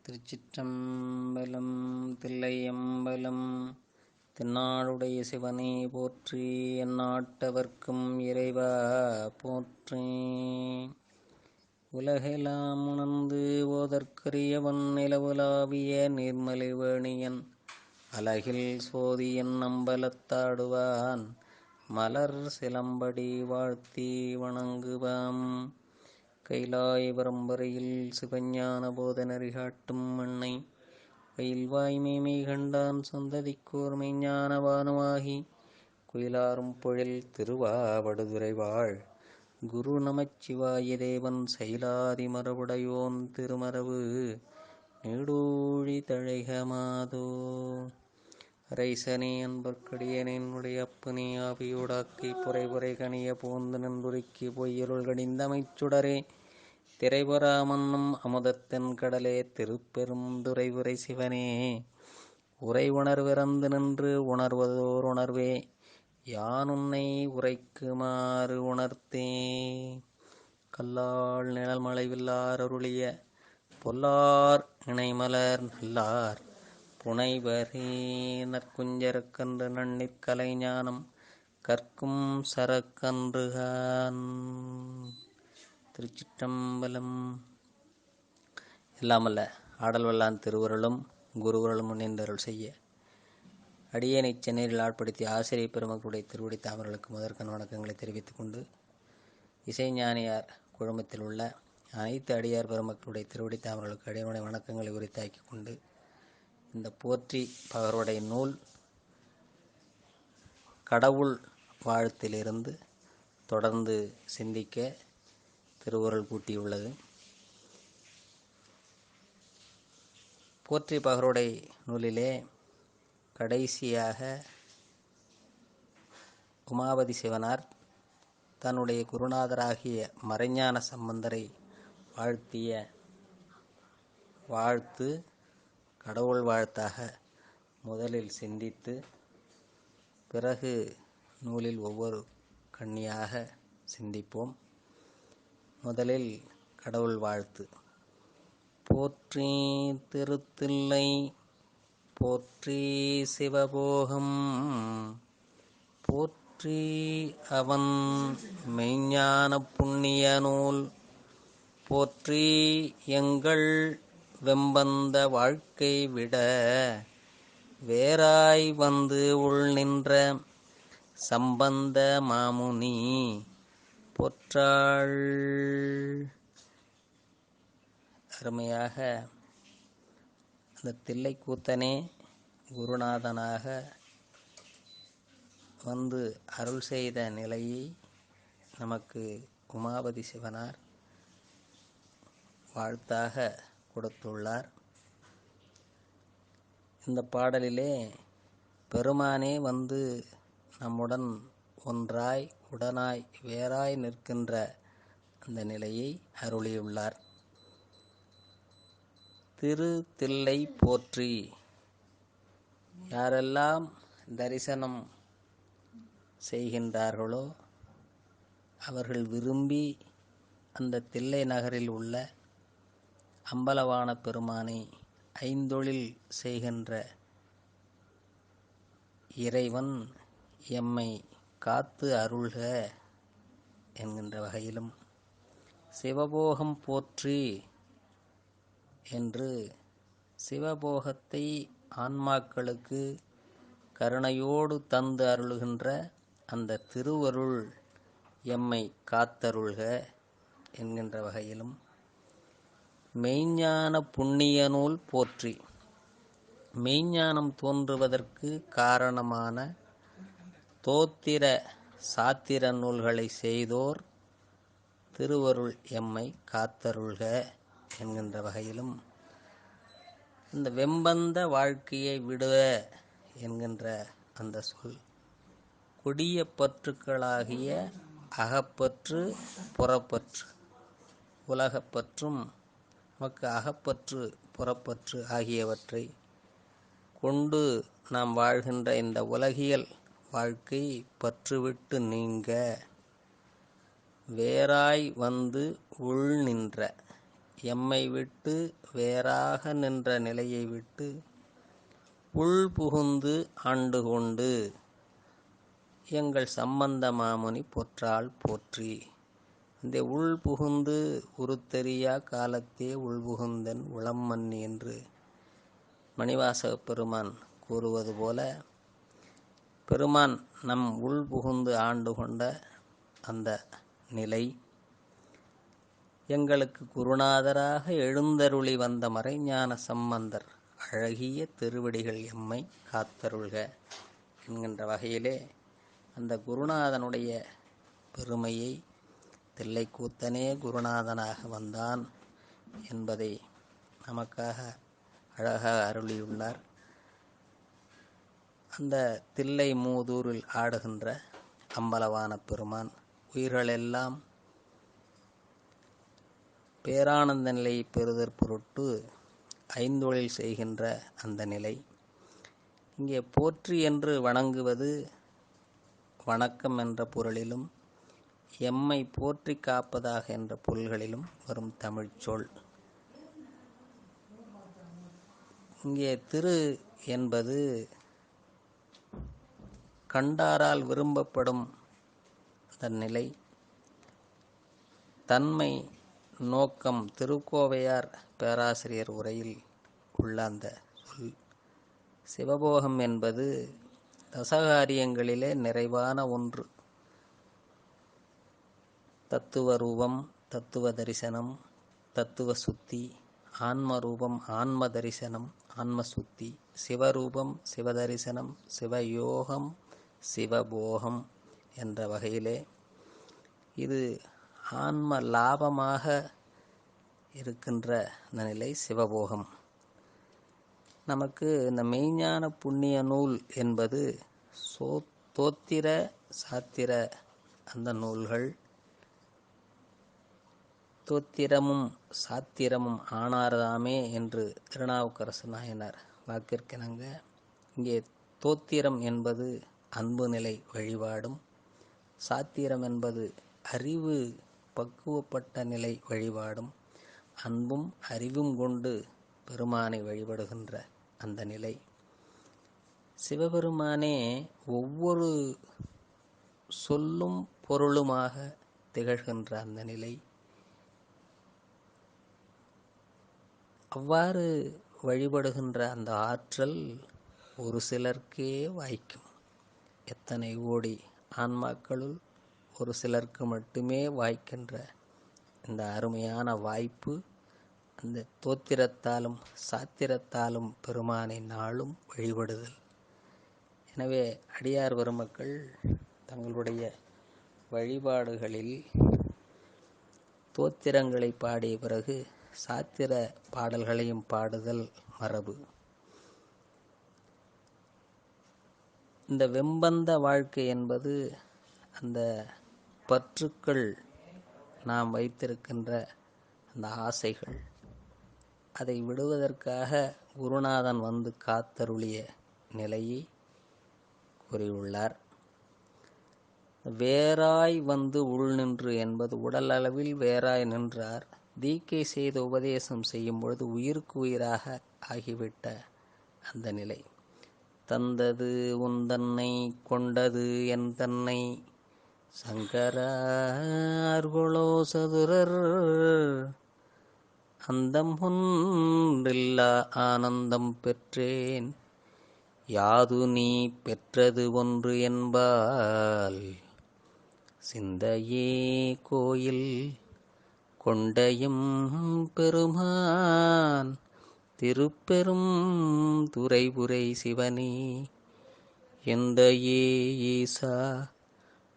திருச்சிற்றம்பலம். தில்லையம்பலம். தென்னாடுடைய சிவனே போற்றி. எந்நாட்டவர்க்கும் இறைவா போற்றி. உலகெலாம் உணர்ந்து ஓதற்கரியவன் நிலவுலாவிய நீர்மலிவேணியன் அலகில் சோதியன் அம்பலத்தாடுவான் மலர் சிலம்படி வாழ்த்தி வணங்குவாம். கைலாய பரம்பரையில் சிவஞான போத நெறிகாட்டும் மண்ணை பயில்வாய்மைமை கண்டான் சந்ததிக்கோர் மெய்ஞான வானுமாகி குயிலாரும் பொழில் திருவாவடுதுறை வாழ் குரு நமச்சிவாய தேவன் சைலாதி மரபுடையோன் திருமரபு நீடூழி தழைகமாதோ. ரைசனே அன்பர்க்கடியனுடைய அப்பனே ஆவியோடாக்கை புரை கனிய போந்து நின்றுருக்கி பொய்யருள் கடிந்தமைச்சுடரே திரைபொறாமன்னும் அமுதத்தென் கடலே திருப்பெரும் துறைவுரை சிவனே உரை உணர்விறந்து நின்று உணர்வதோர் உணர்வே யான் உன்னை உரைக்குமாறு உணர்த்தே. கல்லால் நிழல் மலைவில்லார் அருளிய பொல்லார் இணைமலர் நல்லார் புனைவரே நற்குஞ்சரக்கன்று நன்னிற் கலைஞானம் கற்கும் சரக்கன்றுகான். திருச்சிற்றம்பலம். எல்லாமல்ல ஆடல் வல்லான் திருவருளும் குருவருளும் முன்னின்றருள் செய்ய அடியேனை சென்னையில் ஆட்படுத்திய ஆசிரியர் பெருமக்களுடைய திருவடி தாமர்களுக்கு முதற்கண் வணக்கங்களை தெரிவித்துக் கொண்டு, இசைஞானியார் குழுமத்தில் உள்ள அனைத்து அடியார் பெருமக்களுடைய திருவடி தாமர்களுக்கு அடியனுடைய வணக்கங்களை உரித்தாக்கி கொண்டு, இந்த போற்றி பகருடைய நூல் கடவுள் வாழ்த்திலிருந்து தொடர்ந்து சிந்திக்க திருவுருள் கூட்டியுள்ளது. போற்றி பகருடைய நூலிலே கடைசியாக உமாபதி சிவனார் தன்னுடைய குருநாதராகிய மறைஞான சம்பந்தரை வாழ்த்திய வாழ்த்து கடவுள் வாழ்த்தாக முதலில் சிந்தித்து, பிறகு நூலில் ஒவ்வொரு கண்ணியாக சிந்திப்போம். முதலில் கடவுள் வாழ்த்து. போற்றி திருத்தில்லை போற்றி சிவபோகம் போற்றி அவன் மெய்ஞான புண்ணிய நூல் போற்றி எங்கள் வெம்பந்த வாழ்க்கை விட வேறாய் வந்து உள் நின்ற சம்பந்த மாமுனி பொற்றாள். அருமையாக அந்த தில்லை கூத்தனே குருநாதனாக வந்து அருள் செய்த நிலையை நமக்கு உமாபதி சிவனார் வாழ்த்தாக கொடுத்துள்ளார். இந்த பாடலிலே பெருமானே வந்து நம்முடன் ஒன்றாய் உடனாய் வேறாய் நிற்கின்ற அந்த நிலையை அருளியுள்ளார். திரு தில்லை போற்றி. யாரெல்லாம் தரிசனம் செய்கின்றார்களோ அவர்கள் விரும்பி அந்த தில்லை நகரில் உள்ள அம்பலவான பெருமானை ஐந்தொழில் செய்கின்ற இறைவன் எம்மை காத்து அருள்க என்கின்ற வகையிலும், சிவபோகம் போற்றி என்று சிவபோகத்தை ஆன்மாக்களுக்கு கருணையோடு தந்து அருளுகின்ற அந்த திருவருள் எம்மை காத்தருள்க என்கின்ற வகையிலும், மெய்ஞான புண்ணிய நூல் போற்றி. மெய்ஞானம் தோன்றுவதற்கு காரணமான தோத்திர சாத்திர நூல்களை செய்தோர் திருவருள் எம்மை காத்தருள்க என்கின்ற வகையிலும், இந்த வெம்பந்த வாழ்க்கையை விடுவ என்கின்ற அந்த சொல் கொடிய பற்றுக்களாகிய அகப்பற்று புறப்பற்று, உலகப்பற்றும் நமக்கு அகப்பற்று புறப்பற்று ஆகியவற்றை கொண்டு நாம் வாழ்கின்ற இந்த உலகியல் வாழ்க்கை பற்றுவிட்டு நீங்க வேறாய் வந்து உள் நின்ற எம்மை விட்டு வேறாக நின்ற நிலையை விட்டு உள் புகுந்து ஆண்டு கொண்டு எங்கள் சம்பந்த மாமுனி போற்றால் போற்றி. இந்த உள் புகுந்து உருத்தெரியா காலத்தே உள்புகுந்தன் உளம் மன்னி என்று மணிவாசக பெருமான் கூறுவது போல, பெருமான் நம் உள் புகுந்து ஆண்டு கொண்ட அந்த நிலை எங்களுக்கு குருநாதராக எழுந்தருளி வந்த மறைஞான சம்பந்தர் அழகிய திருவடிகள் எம்மை காத்தருள்க என்கின்ற வகையிலே அந்த குருநாதனுடைய பெருமையை தில்லைக்கூத்தனே குருநாதனாக வந்தான் என்பதை நமக்காக அழகாக அருளியுள்ளார். அந்த தில்லை மூதூரில் ஆடுகின்ற அம்பலவான பெருமான் உயிர்களெல்லாம் பேரானந்த நிலையை பெறுதற் பொருட்டு ஐந்தொழில் செய்கின்ற அந்த நிலை. இங்கே போற்றி என்று வணங்குவது வணக்கம் என்ற பொருளிலும் எம்மை போற்றி காப்பதாக என்ற பொருள்களிலும் வரும் தமிழ்ச்சொல். இங்கே திரு என்பது கண்டாரால் விரும்பப்படும் அந்த நிலை, தன்மை, நோக்கம். திருக்கோவையார் பேராசிரியர் உரையில் உள்ள அந்த சொல். சிவபோகம் என்பது தசகாரியங்களிலே நிறைவான ஒன்று. தத்துவ ரூபம், தத்துவ தரிசனம், தத்துவ சுத்தி. ஆன்ம ரூபம், ஆன்ம தரிசனம், ஆன்ம சுத்தி. சிவரூபம், சிவதரிசனம், சிவயோகம், சிவபோகம் என்ற வகையிலே இது ஆன்ம லாபமாக இருக்கின்ற இந்த நிலை சிவபோகம். நமக்கு இந்த மெய்ஞான புண்ணிய நூல் என்பது தோத்திர சாத்திர அந்த நூல்கள். தோத்திரமும் சாத்திரமும் ஆனார்தாமே என்று திருநாவுக்கரசு நாயனார் வாக்கிற்கிணங்க, இங்கே தோத்திரம் என்பது அன்பு நிலை வழிபாடும், சாத்திரம் என்பது அறிவு பக்குவப்பட்ட நிலை வழிபாடும், அன்பும் அறிவும் கொண்டு பெருமானை வழிபடுகின்ற அந்த நிலை. சிவபெருமானே ஒவ்வொரு சொல்லும் பொருளுமாக திகழ்கின்ற அந்த நிலை. அவ்வாறு வழிபடுகின்ற அந்த ஆற்றல் ஒரு சிலர்க்கே வாய்க்கும். எத்தனை கோடி ஆன்மாக்களுள் ஒரு சிலருக்கு மட்டுமே வாய்க்கின்ற இந்த அருமையான வாய்ப்பு அந்த தோத்திரத்தாலும் சாத்திரத்தாலும் பெருமானை நாளும் வழிபடுதல். எனவே அடியார் பெருமக்கள் தங்களுடைய வழிபாடுகளில் தோத்திரங்களை பாடிய பிறகு சாத்திர பாடல்களையும் பாடுதல் மரபு. இந்த வெம்பந்த வாழ்க்கை என்பது அந்த பற்றுக்கள், நாம் வைத்திருக்கின்ற அந்த ஆசைகள், அதை விடுவதற்காக குருநாதன் வந்து காத்தருளிய நிலையை கூறியுள்ளார். வேறாய் வந்து உள் நின்று என்பது உடல் அளவில் வேறாய் நின்றார். தீக்கை செய்து உபதேசம் செய்யும் பொழுது உயிருக்கு உயிராக ஆகிவிட்ட அந்த நிலை. தந்தது உந்தன்னை கொண்டது என் தன்னை சங்கரார்கொளோ சதுரர் அந்தம் ஒன்றில்லா ஆனந்தம் பெற்றேன் யாது நீ பெற்றது ஒன்று என்பால் சிந்தையே கோயில் கொண்டையும் பெருமான் திருப்பெரும் துறைபுரை சிவனே எந்தையே ஈசா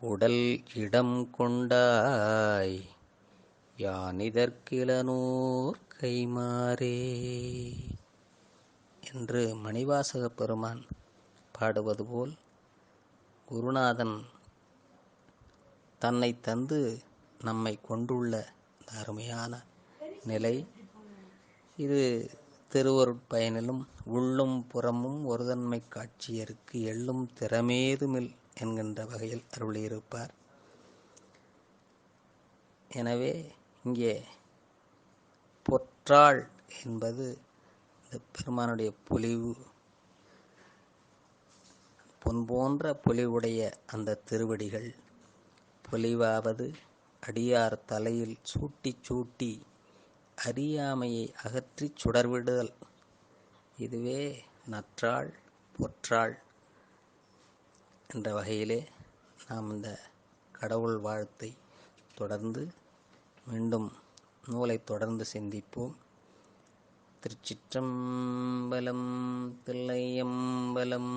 உடல் இடம் கொண்டாய் யானிதற்கிலனோர் கைமாறே என்று மணிவாசக பெருமான் பாடுவது போல் குருநாதன் தன்னை தந்து நம்மை கொண்டுள்ள அருமையான நிலை இது. திருவருட்பயனிலும் உள்ளும் புறமும் ஒருதன்மை காட்சியருக்கு எள்ளும் திறமேதுமில் என்கின்ற வகையில் அருளியிருப்பார். எனவே இங்கே நற்றாள் என்பது இந்த பெருமானுடைய பொலிவு, பொன் போன்ற பொலிவுடைய அந்த திருவடிகள். பொலிவாவது அடியார் தலையில் சூட்டி சூட்டி அறியாமையை அகற்றி சுடர்விடுதல். இதுவே நற்றாள் பொற்றாள் என்ற வகையிலே நாம் இந்த கடவுள் வாழ்த்தை தொடர்ந்து மீண்டும் நூலை தொடர்ந்து சிந்திப்போம். திருச்சிற்றம்பலம். தில்லையம்பலம்.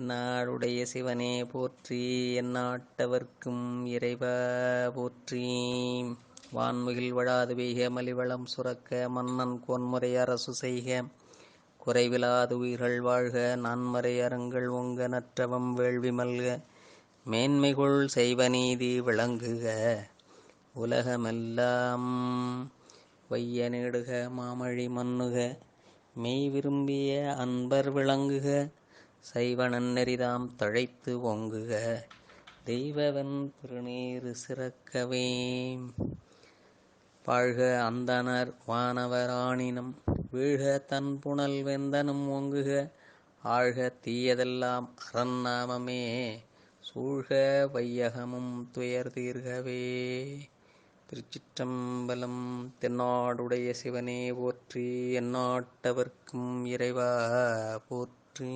நாடுடைய சிவனே போற்றி, எந்நாட்டவர்க்கும் இறைவா போற்றி. வான்முகில் வழாது வெய்க, மலிவளம் சுரக்க, மன்னன் கோன்முறை அரசு செய்க, குறைவிலாது உயிர்கள் வாழ்க, நான்மறை அறங்கள் ஓங்க, நற்றவம் வேள்வி மல்க, மேன்மைகொள் செய்வ நீதி விளங்குக, உலகமெல்லாம் வைய நேடுக, மாமழி மன்னுக, மெய் விரும்பிய அன்பர் விளங்குக, சைவ நன்னெறிதாம் தழைத்து ஓங்குக, தெய்வவன் திருநீறு சிறக்கவே. வாழ்க அந்தணர் வானவர் ஆணினம், வீழ்க தன் புனல் வெந்தனும் ஓங்குக, ஆழ்க தீயதெல்லாம் அரண்நாமமே, சூழ்க வையகமும் துயர் தீர்கவே. திருச்சிற்றம்பலம். தென்னாடுடைய சிவனே போற்றி, எந்நாட்டவர்க்கும் இறைவா போற்றி.